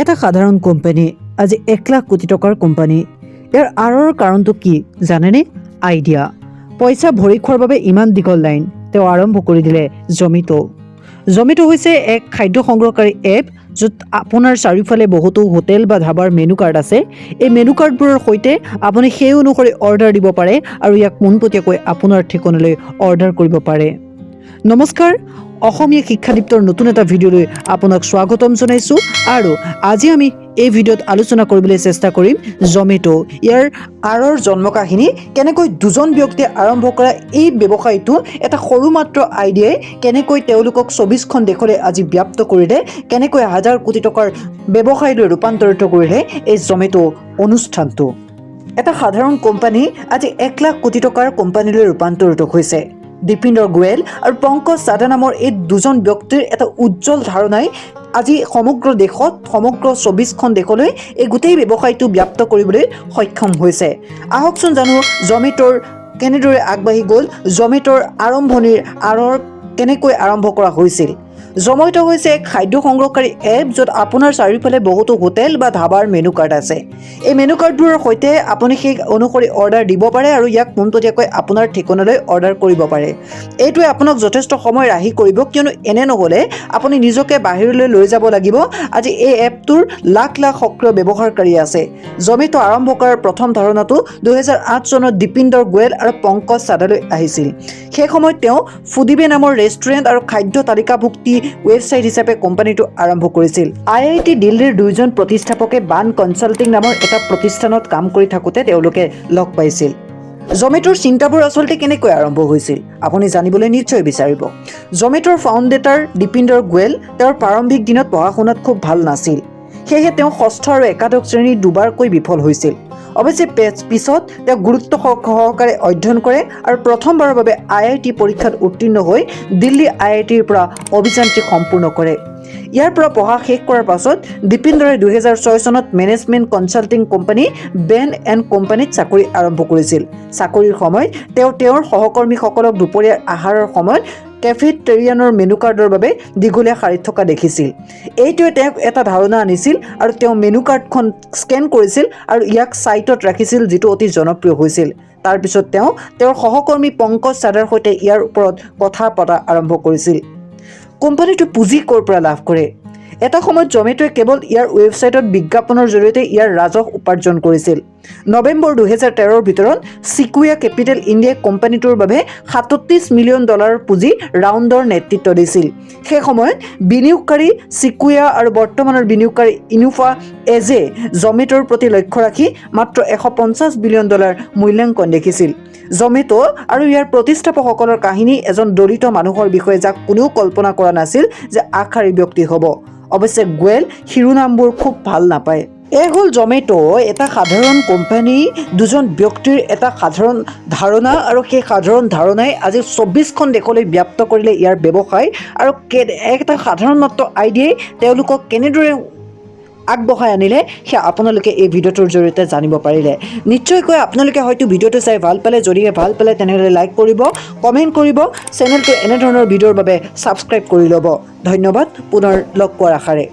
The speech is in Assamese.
এটা সাধাৰণ কোম্পানী আজি 1 লাখ কোটি টকাৰ কোম্পানী। ইয়াৰ আঁৰৰ কাৰণটো কি জানেনে? আইডিয়া। পইচা ভৰি খোৱাৰ বাবে ইমান দীঘল লাইন তেওঁ আৰম্ভ কৰি দিলে জমেটো। জমেটো হৈছে এক খাদ্য সংগ্ৰহকাৰী এপ য'ত আপোনাৰ চাৰিওফালে বহুতো হোটেল বা ধাবাৰ মেনু কাৰ্ড আছে। এই মেনু কাৰ্ডবোৰৰ সৈতে আপুনি সেই অনুসৰি অৰ্ডাৰ দিব পাৰে আৰু ইয়াক পোনপটীয়াকৈ আপোনাৰ ঠিকনালৈ অৰ্ডাৰ কৰিব পাৰে। নমস্কাৰ, অসমীয়া শিক্ষাদীপ্তৰ নতুন এটা ভিডিঅ'লৈ আপোনাক স্বাগতম জনাইছোঁ আৰু আজি আমি এই ভিডিঅ'ত আলোচনা কৰিবলৈ চেষ্টা কৰিম জমেটো। ইয়াৰ আঁৰৰ জন্ম কাহিনী, কেনেকৈ দুজন ব্যক্তিয়ে আৰম্ভ কৰা এই ব্যৱসায়টো এটা সৰু মাত্ৰ আইডিয়াই কেনেকৈ তেওঁলোকক 24খন দেশলৈ আজি ব্যাপ্ত কৰিলে, কেনেকৈ হাজাৰ কোটি টকাৰ ব্যৱসায়লৈ ৰূপান্তৰিত কৰিলে এই জমেটো অনুষ্ঠানটো। এটা সাধাৰণ কোম্পানী আজি 1 লাখ কোটি টকাৰ কোম্পানীলৈ ৰূপান্তৰিত হৈছে। দীপিন্দৰ গোৱেল আৰু পংকজ চাদা নামৰ এই দুজন ব্যক্তিৰ এটা উজ্জ্বল ধাৰণাই আজি সমগ্ৰ দেশত, সমগ্ৰ 24খন দেশলৈ এই গোটেই ব্যৱসায়টো ব্যাপ্ত কৰিবলৈ সক্ষম হৈছে। আহকচোন জানো জমেটোৰ কেনেদৰে আগবাঢ়ি গ'ল, জমেটোৰ আৰম্ভণিৰ আঁৰৰ কেনেকৈ আৰম্ভ কৰা হৈছিল। জমেটো হৈছে এক খাদ্য সংগ্ৰহকাৰী এপ য'ত আপোনাৰ চাৰিওফালে বহুতো হোটেল বা ধাবাৰ মেনু কাৰ্ড আছে। এই মেনু কাৰ্ডবোৰৰ সৈতে আপুনি সেই অনুসৰি অৰ্ডাৰ দিব পাৰে আৰু ইয়াক পোনপটীয়াকৈ আপোনাৰ ঠিকনালৈ অৰ্ডাৰ কৰিব পাৰে। এইটোৱে আপোনাক যথেষ্ট সময় ৰাহি কৰিব, কিয়নো এনে নহ'লে আপুনি নিজকে বাহিৰলৈ লৈ যাব লাগিব। আজি এই এপটোৰ লাখ লাখ সক্ৰিয় ব্যৱহাৰকাৰী আছে। জমেটো আৰম্ভ কৰাৰ প্ৰথম ধাৰণাটো 2008 চনত দীপিন্দৰ গোৱেল আৰু পংকজ চাদালৈ আহিছিল। সেই সময়ত তেওঁ ফুডিবে নামৰ ৰেষ্টুৰেণ্ট আৰু খাদ্য তালিকাভুক্তি ৱেবছাইট হিচাপে কোম্পানীটো আৰম্ভ কৰিছিল। IIT দিল্লীৰ দুয়োজন প্ৰতিষ্ঠাপকে বান কনচাল্টিং নামৰ এটা প্ৰতিষ্ঠানত কাম কৰি থাকোঁতে তেওঁলোকে লগ পাইছিল। জমেটোৰ চিন্তাবোৰ আচলতে কেনেকৈ আৰম্ভ হৈছিল আপুনি জানিবলৈ নিশ্চয় বিচাৰিব। জমেটোৰ ফাউণ্ডেটাৰ দীপিন্দৰ গোৱেল তেওঁৰ প্ৰাৰম্ভিক দিনত পঢ়া শুনাত খুব ভাল নাছিল। সেয়েহে তেওঁ ষষ্ঠ আৰু একাদশ শ্ৰেণী দুবাৰকৈ বিফল হৈছিল। অৱশ্যে পিছত তেওঁ গুৰুত্ব সহকাৰে অধ্যয়ন কৰে আৰু প্ৰথমবাৰৰ বাবে IIT পৰীক্ষাত উত্তীৰ্ণ হৈ দিল্লী IITৰ পৰা অভিযান্ত্ৰিক সম্পূৰ্ণ কৰে। ইয়াৰ পৰা পঢ়া শেষ কৰাৰ পাছত দীপিন্দৰে 2006 চনত management consulting company Ben and কোম্পানীত চাকৰি আৰম্ভ কৰিছিল। চাকৰিৰ সময়ত তেওঁ তেওঁৰ সহকৰ্মীসকলক দুপৰীয়াৰ আহাৰৰ সময়ত কেফেটেৰিয়ানৰ মেনু কাৰ্ডৰ বাবে দীঘলীয়া শাৰীত থকা দেখিছিল। এইটোৱে তেওঁক এটা ধাৰণা আনিছিল আৰু তেওঁ মেনু কাৰ্ডখন স্কেন কৰিছিল আৰু ইয়াক ছাইটত ৰাখিছিল, যিটো অতি জনপ্ৰিয় হৈছিল। তাৰপিছত তেওঁ তেওঁৰ সহকৰ্মী পংকজ চাদাৰ সৈতে ইয়াৰ ওপৰত কথা পতা আৰম্ভ কৰিছিল। কোম্পানীটো পুঁজি ক'ৰ পৰা লাভ কৰে? এটা সময়ত জমেটোৱে কেৱল ইয়াৰ ৱেবছাইটত বিজ্ঞাপনৰ জৰিয়তে ইয়াৰ ৰাজহ উপাৰ্জন কৰিছিল। নৱেম্বৰ 2013ৰ ভিতৰত চিকুয়া কেপিটেল ইণ্ডিয়াই কোম্পানীটোৰ বাবে $37 মিলিয়ন পুঁজি ৰাউণ্ডৰ নেতৃত্ব দিছিল। সেই সময়ত বিনিয়োগকাৰী চিকুয়া আৰু বৰ্তমানৰ বিনিয়োগকাৰী ইনোভা এজে জমেটোৰ প্ৰতি লক্ষ্য ৰাখি মাত্ৰ $150 বিলিয়ন মূল্যাংকন দেখিছিল। জমেটো আৰু ইয়াৰ প্ৰতিষ্ঠাপকসকলৰ কাহিনী এজন দলিত মানুহৰ বিষয়ে যাক কোনেও কল্পনা কৰা নাছিল যে আগশাৰীৰ ব্যক্তি হ'ব। অৱশ্যে গোৱেল শিৰোনামবোৰ খুব ভাল নাপায়। এই হ'ল জমেটো, এটা সাধাৰণ কোম্পানী, দুজন ব্যক্তিৰ এটা সাধাৰণ ধাৰণা আৰু সেই সাধাৰণ ধাৰণাই আজি 24খন দেশলৈ ব্যাপ্ত কৰিলে ইয়াৰ ব্যৱসায়। আৰু এটা সাধাৰণ মাত্ৰ আইডিয়াই তেওঁলোকক কেনেদৰে আগবঢ়াই আনিলে সেয়া আপোনালোকে এই ভিডিঅ'টোৰ জৰিয়তে জানিব পাৰিলে। নিশ্চয়কৈ আপোনালোকে হয়তো ভিডিঅ'টো চাই ভাল পালে, যদিহে ভাল পালে তেনেহ'লে লাইক কৰিব, কমেণ্ট কৰিব, চেনেলটো এনেধৰণৰ ভিডিঅ'ৰ বাবে ছাবস্ক্ৰাইব কৰি ল'ব। ধন্যবাদ, পুনৰ লগ পোৱাৰ আশাৰে।